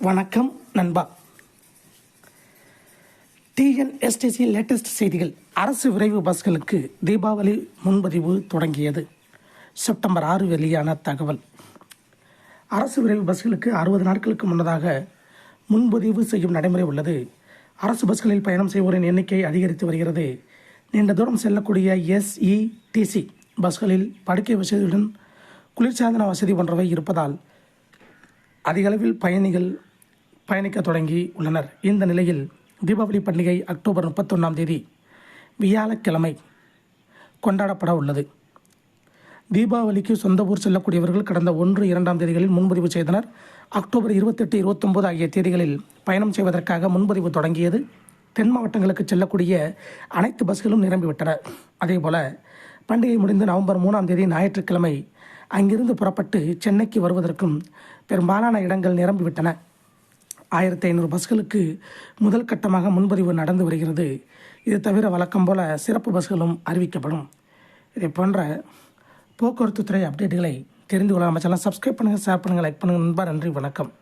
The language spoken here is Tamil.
வணக்கம் நண்பா. டிஎன்எஸ்டிசி லேட்டஸ்ட் செய்திகள். அரசு விரைவு பஸ்களுக்கு தீபாவளி முன்பதிவு தொடங்கியது. செப்டம்பர் 6 வெளியான தகவல். அரசு விரைவு பஸ்களுக்கு 60 நாட்களுக்கு முன்னதாக முன்பதிவு செய்யும் நடைமுறை உள்ளது. அரசு பஸ்களில் பயணம் செய்வோரின் எண்ணிக்கை அதிகரித்து வருகிறது. நீண்ட தூரம் செல்லக்கூடிய எஸ்இடிசி பஸ்களில் படுக்கை வசதியுடன் குளிர்சாதன வசதி போன்றவை இருப்பதால் அதிகளவில் பயணிகள் பயணிக்க தொடங்கி உள்ளனர். இந்த நிலையில் தீபாவளி பண்டிகை அக்டோபர் 31 வியாழக்கிழமை கொண்டாடப்பட உள்ளது. தீபாவளிக்கு சொந்த ஊர் செல்லக்கூடியவர்கள் கடந்த 1-2 தேதிகளில் முன்பதிவு செய்தனர். அக்டோபர் 28, 29 ஆகிய தேதிகளில் பயணம் செய்வதற்காக முன்பதிவு தொடங்கியது. தென் மாவட்டங்களுக்கு செல்லக்கூடிய அனைத்து பஸ்களும் நிரம்பிவிட்டன. அதேபோல பண்டிகை முடிந்து நவம்பர் 3 ஞாயிற்றுக்கிழமை அங்கிருந்து புறப்பட்டு சென்னைக்கு வருவதற்கும் பெரும்பாலான இடங்கள் நிரம்பிவிட்டன. 1500 பஸ்களுக்கு முதல் கட்டமாக முன்பதிவு நடந்து வருகிறது. இது தவிர வழக்கம் போல சிறப்பு பஸ்களும் அறிவிக்கப்படும். இதை போன்ற போக்குவரத்து துறை அப்டேட்டுகளை தெரிந்து கொள்ள நம்ம சேனலை சப்ஸ்கிரைப் பண்ணுங்கள், ஷேர் பண்ணுங்கள், லைக் பண்ணுங்கள் நண்பா. நன்றி, வணக்கம்.